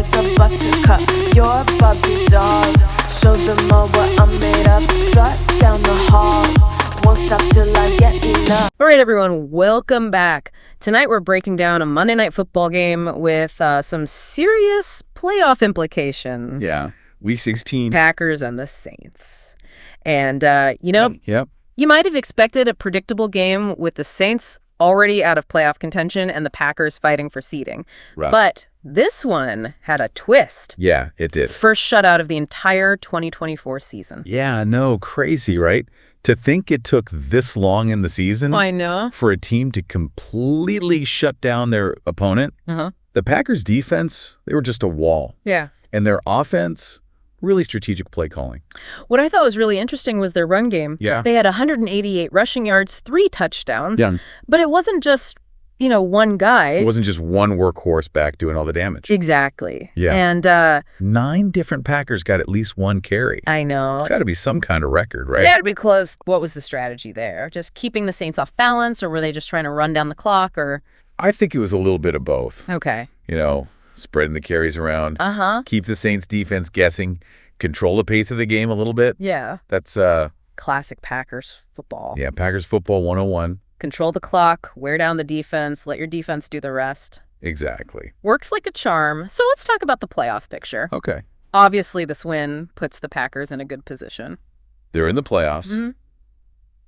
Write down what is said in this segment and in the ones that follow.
like a buttercup. You're a Barbie doll. Show them all what I'm made of. Strut down the hall. Won't stop till I get enough. All right, everyone, welcome back. Tonight we're breaking down a Monday Night Football game with some serious playoff implications. Yeah, Week 16. Packers and the Saints. And, Yep. you might have expected a predictable game with the Saints already out of playoff contention and the Packers fighting for seeding. Right. But this one had a twist. Yeah, it did. First shutout of the entire 2024 season. Yeah, no, crazy, right? To think it took this long in the season I know. for a team to completely shut down their opponent. The Packers' defense, they were just a wall. Yeah. And their offense, really strategic play calling. What I thought was really interesting was their run game. Yeah. They had 188 rushing yards, 3 touchdowns. Yeah. But it wasn't just, one guy. It wasn't just one workhorse back doing all the damage. Exactly. Yeah. And 9 different Packers got at least one carry. I know. It's got to be some kind of record, right? It had to be close. What was the strategy there? Just keeping the Saints off balance, or were they just trying to run down the clock, or? I think it was a little bit of both. Okay. Spreading the carries around. Uh-huh. Keep the Saints defense guessing. Control the pace of the game a little bit. Yeah. That's Classic Packers football. yeah, Packers football 101. Control the clock, wear down the defense, let your defense do the rest. Exactly. Works like a charm. So let's talk about the playoff picture. Okay. Obviously, this win puts the Packers in a good position. They're in the playoffs, Mhm.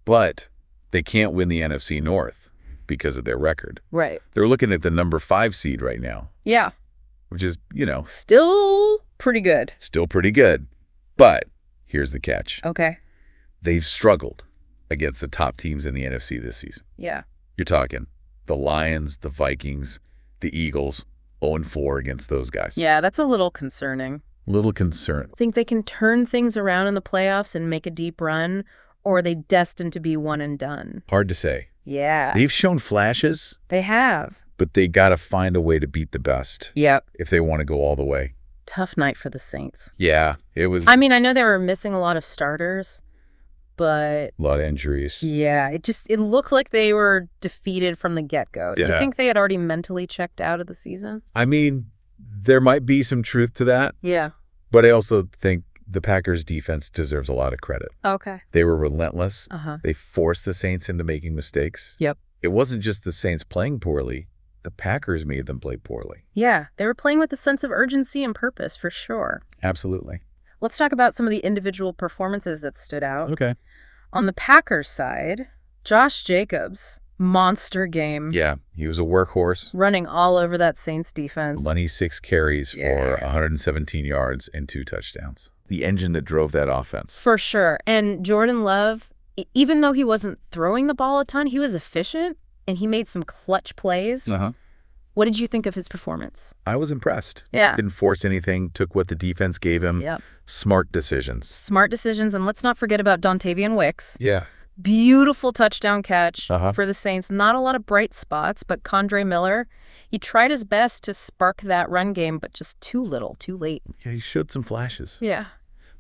but they can't win the NFC North because of their record. Right. They're looking at the number 5 seed right now, Yeah. which is, Still pretty good. still pretty good. But here's the catch. Okay. They've struggled against the top teams in the NFC this season. Yeah. You're talking the Lions, the Vikings, the Eagles, 0-4 against those guys. Yeah, that's a little concerning. Little concern. Think they can turn things around in the playoffs and make a deep run, or are they destined to be one and done? Hard to say. Yeah. They've shown flashes, They have. but they got to find a way to beat the best Yep. if they want to go all the way. Tough night for the Saints. Yeah, it was I mean, I know they were missing a lot of starters, but a lot of injuries. yeah, it looked like they were defeated from the get-go. Do you Yeah. think they had already mentally checked out of the season? I mean, there might be some truth to that, Yeah. but I also think the Packers defense deserves a lot of credit. Okay. They were relentless. Uh-huh. They forced the Saints into making mistakes. Yep. It wasn't just the Saints playing poorly. The Packers made them play poorly. Yeah, they were playing with a sense of urgency and purpose, for sure. Absolutely. Let's talk about some of the individual performances that stood out. Okay. On the Packers side, Josh Jacobs, monster game. Yeah, he was a workhorse. Running all over that Saints defense. 26 carries for Yeah. 117 yards and 2 touchdowns. The engine that drove that offense. For sure. And Jordan Love, even though he wasn't throwing the ball a ton, he was efficient and he made some clutch plays. Uh-huh. What did you think of his performance? I was impressed. Yeah. Didn't force anything, took what the defense gave him. Yep. Smart decisions. Smart decisions. And let's not forget about Dontavian Wicks. Yeah. Beautiful touchdown catch Uh-huh. for the Saints. Not a lot of bright spots, but Condre Miller, he tried his best to spark that run game, but just too little, too late. Yeah, he showed some flashes. Yeah.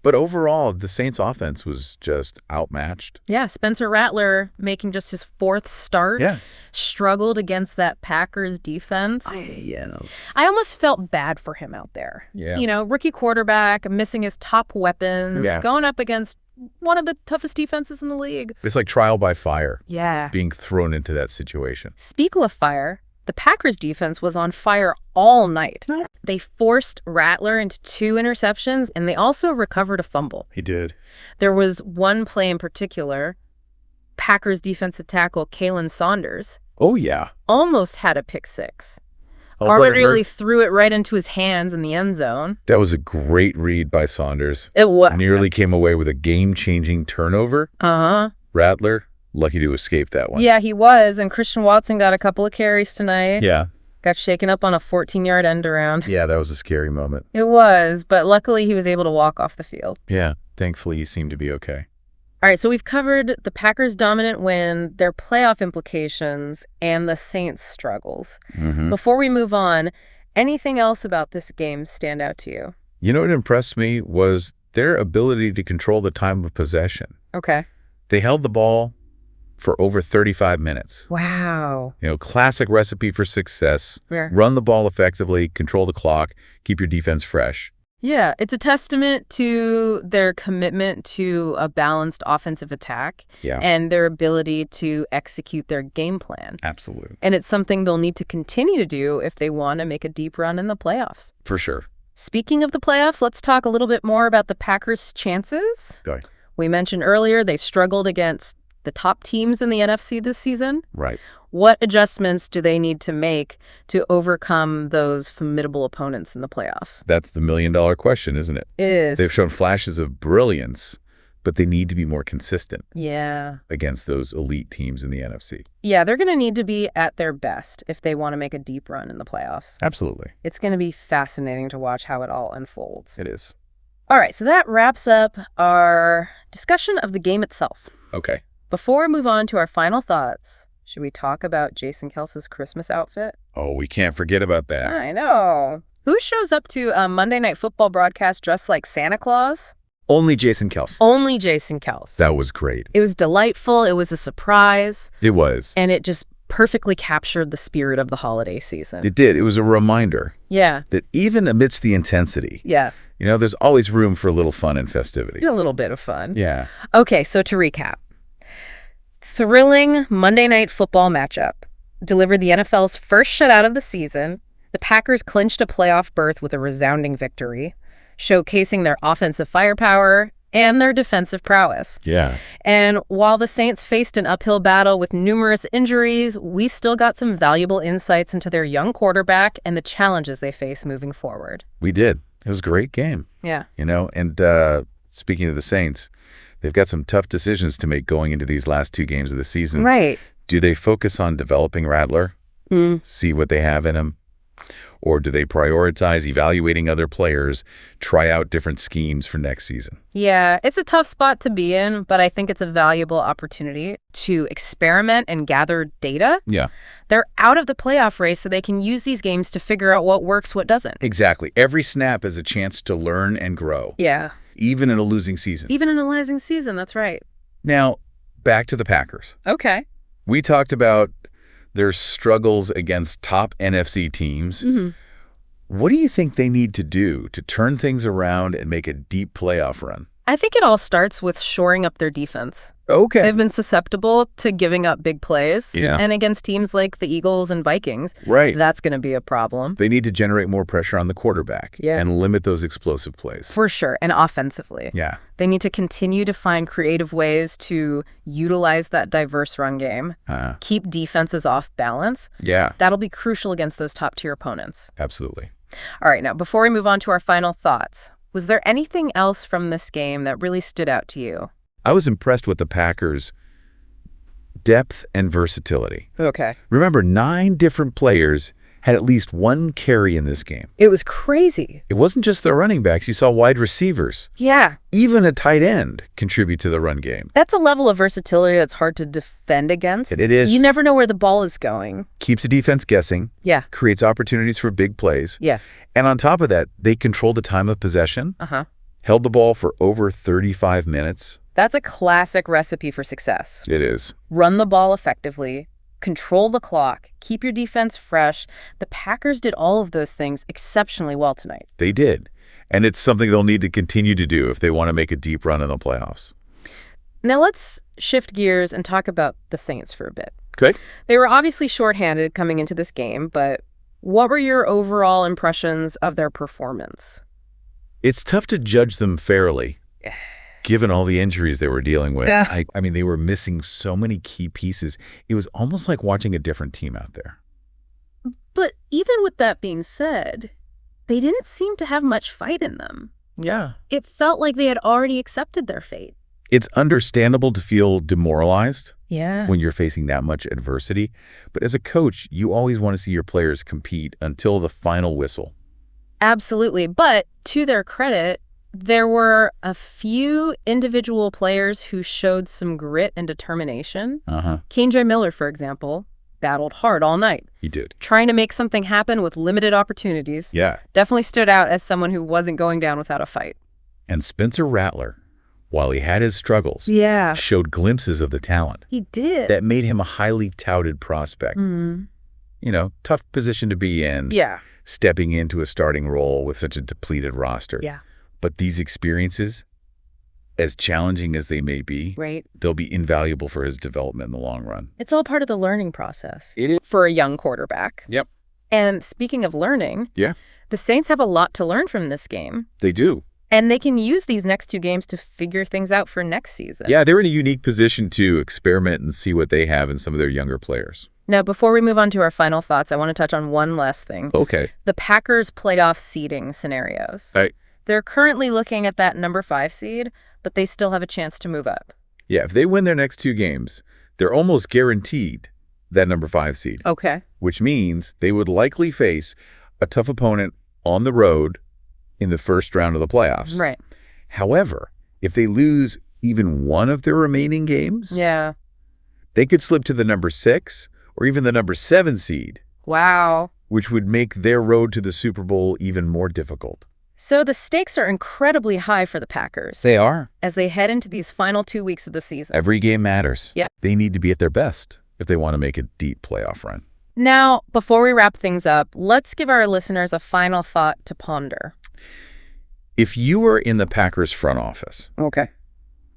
But overall, the Saints offense was just outmatched. Yeah, Spencer Rattler, making just his 4th start, Yeah. struggled against that Packers defense. Yeah. I almost felt bad for him out there. Yeah. Rookie quarterback, missing his top weapons, Yeah. going up against one of the toughest defenses in the league. It's like trial by fire, Yeah. being thrown into that situation. Speaking of fire, the Packers defense was on fire all night. They forced Rattler into 2 interceptions, and they also recovered a fumble. He did. There was one play in particular, Packers defensive tackle Kalen Saunders Oh, yeah. almost had a pick 6. Oh, Arbitrarily threw it right into his hands in the end zone. That was a great read by Saunders. It was. Nearly came away with a game-changing turnover. Uh-huh. Rattler, lucky to escape that one. Yeah, he was. And Christian Watson got a couple of carries tonight. Yeah. Got shaken up on a 14-yard end around. Yeah, that was a scary moment. It was, but luckily he was able to walk off the field. Yeah. Thankfully, he seemed to be okay. All right, so we've covered the Packers' dominant win, their playoff implications, and the Saints' struggles. Mm-hmm. Before we move on, anything else about this game stand out to you? You know what impressed me was their ability to control the time of possession. Okay. They held the ball for over 35 minutes. Wow. Classic recipe for success. Yeah. Run the ball effectively, control the clock, keep your defense fresh. Yeah, it's a testament to their commitment to a balanced offensive attack and their ability to execute their game plan. Absolutely. And it's something they'll need to continue to do if they want to make a deep run in the playoffs. For sure. Speaking of the playoffs, let's talk a little bit more about the Packers' chances. Go ahead. We mentioned earlier they struggled against the top teams in the NFC this season. Right. What adjustments do they need to make to overcome those formidable opponents in the playoffs? That's the million-dollar question, isn't it? It is. They've shown flashes of brilliance, but they need to be more consistent against those elite teams in the NFC. Yeah, they're going to need to be at their best if they want to make a deep run in the playoffs. Absolutely. It's going to be fascinating to watch how it all unfolds. It is. All right, so that wraps up our discussion of the game itself. Okay. Before we move on to our final thoughts, should we talk about Jason Kelce's Christmas outfit? Oh, we can't forget about that. I know. Who shows up to a Monday Night Football broadcast dressed like Santa Claus? Only Jason Kelce. Only Jason Kelce. That was great. It was delightful. It was a surprise. It was. And it just perfectly captured the spirit of the holiday season. It did. It was a reminder that even amidst the intensity, there's always room for a little fun and festivity. A little bit of fun. Yeah. Okay, so to recap. Thrilling Monday Night Football matchup delivered the NFL's first shutout of the season. The Packers clinched a playoff berth with a resounding victory, showcasing their offensive firepower and their defensive prowess. Yeah. And while the Saints faced an uphill battle with numerous injuries, we still got some valuable insights into their young quarterback and the challenges they face moving forward. We did. It was a great game. Yeah. And speaking of the Saints, they've got some tough decisions to make going into these last two games of the season. Right. Do they focus on developing Rattler, see what they have in him? Or do they prioritize evaluating other players, try out different schemes for next season? Yeah, it's a tough spot to be in, but I think it's a valuable opportunity to experiment and gather data. Yeah. They're out of the playoff race, so they can use these games to figure out what works, what doesn't. Exactly. Every snap is a chance to learn and grow. Yeah. Even in a losing season. Even in a losing season, that's right. Now, back to the Packers. Okay. We talked about their struggles against top NFC teams. What do you think they need to do to turn things around and make a deep playoff run? I think it all starts with shoring up their defense. Okay. They've been susceptible to giving up big plays. Yeah. And against teams like the Eagles and Vikings, right, that's going to be a problem. They need to generate more pressure on the quarterback and limit those explosive plays. For sure. And offensively. Yeah. They need to continue to find creative ways to utilize that diverse run game, keep defenses off balance. Yeah. That'll be crucial against those top-tier opponents. Absolutely. All right. Now, before we move on to our final thoughts, was there anything else from this game that really stood out to you? I was impressed with the Packers' depth and versatility. Okay. Remember, 9 different players had at least one carry in this game. It was crazy. It wasn't just the running backs. You saw wide receivers. Yeah. Even a tight end contribute to the run game. That's a level of versatility that's hard to defend against. It is. You never know where the ball is going. Keeps the defense guessing. Yeah. Creates opportunities for big plays. Yeah. And on top of that, they controlled the time of possession. Held the ball for over 35 minutes. That's a classic recipe for success. It is. Run the ball effectively, control the clock, keep your defense fresh. The Packers did all of those things exceptionally well tonight. They did. And it's something they'll need to continue to do if they want to make a deep run in the playoffs. Now let's shift gears and talk about the Saints for a bit. Okay. They were obviously shorthanded coming into this game, but what were your overall impressions of their performance? It's tough to judge them fairly, given all the injuries they were dealing with. Yeah. I mean, they were missing so many key pieces. It was almost like watching a different team out there. But even with that being said, they didn't seem to have much fight in them. Yeah. It felt like they had already accepted their fate. It's understandable to feel demoralized when you're facing that much adversity. But as a coach, you always want to see your players compete until the final whistle. Absolutely. But to their credit, there were a few individual players who showed some grit and determination. Kendre Miller, for example, battled hard all night. He did. Trying to make something happen with limited opportunities. Yeah. Definitely stood out as someone who wasn't going down without a fight. And Spencer Rattler while he had his struggles, Yeah. showed glimpses of the talent He did. that made him a highly touted prospect. Tough position to be in, Yeah. stepping into a starting role with such a depleted roster. Yeah. But these experiences, as challenging as they may be, Right. they'll be invaluable for his development in the long run. It's all part of the learning process. It is. For a young quarterback. Yep. And speaking of learning, Yeah, the Saints have a lot to learn from this game. they do. And they can use these next 2 games to figure things out for next season. Yeah, they're in a unique position to experiment and see what they have in some of their younger players. Now, before we move on to our final thoughts, I want to touch on one last thing. Okay. The Packers' playoff seeding scenarios. Right. They're currently looking at that number 5 seed, but they still have a chance to move up. Yeah, if they win their next 2 games, they're almost guaranteed that number 5 seed, Okay. which means they would likely face a tough opponent on the road in the first round of the playoffs. Right. However, if they lose even one of their remaining games, Yeah. they could slip to the number 6 or even the number 7 seed, Wow. which would make their road to the Super Bowl even more difficult. So the stakes are incredibly high for the Packers They are. as they head into these final 2 weeks of the season. Every game matters. Yeah. They need to be at their best if they want to make a deep playoff run. Now, before we wrap things up, let's give our listeners a final thought to ponder. If you were in the Packers front office, Okay.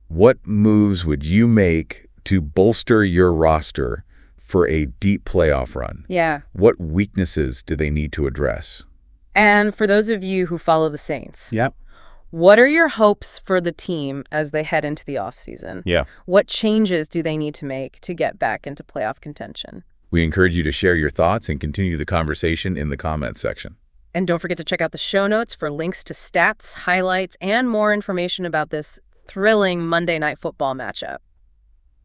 what moves would you make to bolster your roster for a deep playoff run? Yeah. What weaknesses do they need to address? And for those of you who follow the Saints, Yep. what are your hopes for the team as they head into the offseason? Yeah. What changes do they need to make to get back into playoff contention? We encourage you to share your thoughts and continue the conversation in the comments section. And don't forget to check out the show notes for links to stats, highlights, and more information about this thrilling Monday Night Football matchup.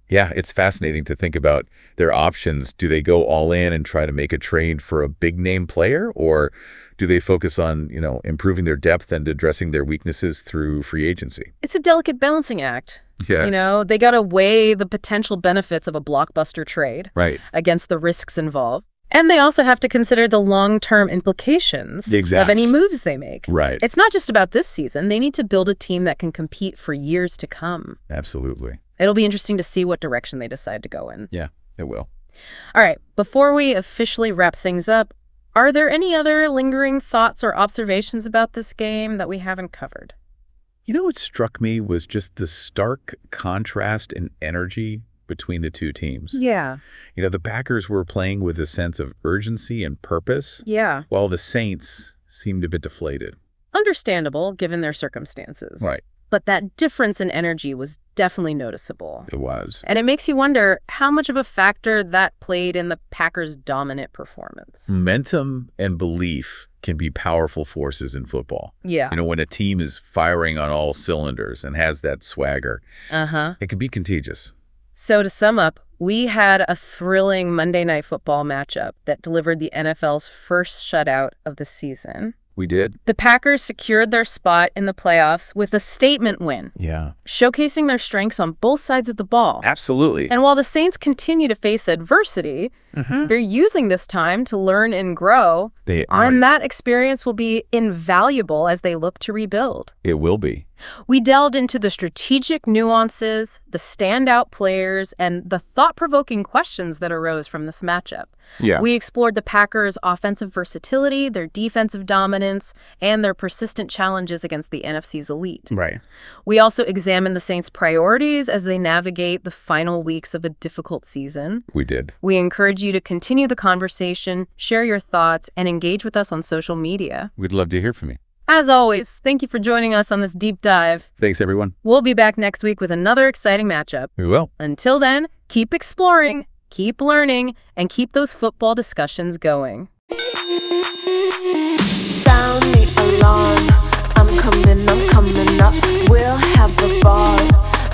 Yeah, it's fascinating to think about their options. Do they go all in and try to make a trade for a big name player, or do they focus on, improving their depth and addressing their weaknesses through free agency? It's a delicate balancing act. Yeah. They got to weigh the potential benefits of a blockbuster trade Right. against the risks involved. And they also have to consider the long-term implications of any moves they make. Right. It's not just about this season. They need to build a team that can compete for years to come. Absolutely. It'll be interesting to see what direction they decide to go in. Yeah, it will. All right, before we officially wrap things up, are there any other lingering thoughts or observations about this game that we haven't covered? What struck me was just the stark contrast in energy between the two teams. Yeah. The Packers were playing with a sense of urgency and purpose, Yeah. while the Saints seemed a bit deflated. Understandable, given their circumstances. Right. But that difference in energy was definitely noticeable. It was. And it makes you wonder how much of a factor that played in the Packers' dominant performance. Momentum and belief can be powerful forces in football. Yeah. When a team is firing on all cylinders and has that swagger, Uh-huh. it can be contagious. So to sum up, we had a thrilling Monday Night Football matchup that delivered the NFL's first shutout of the season. We did. The Packers secured their spot in the playoffs with a statement win, Yeah. showcasing their strengths on both sides of the ball. Absolutely. And while the Saints continue to face adversity, they're using this time to learn and grow, They are. and that experience will be invaluable as they look to rebuild. It will be. We delved into the strategic nuances, the standout players, and the thought-provoking questions that arose from this matchup. Yeah. We explored the Packers' offensive versatility, their defensive dominance, and their persistent challenges against the NFC's elite. Right. We also examined the Saints' priorities as they navigate the final weeks of a difficult season. We did. We encourage you to continue the conversation, share your thoughts, and engage with us on social media. We'd love to hear from you. As always, thank you for joining us on this deep dive. Thanks, everyone. We'll be back next week with another exciting matchup. We will. Until then, keep exploring, keep learning, and keep those football discussions going. Sound the alarm. I'm coming up. We'll have a ball.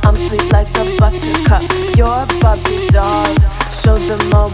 I'm sweet like a buttercup. You're Bobby doll. Show them all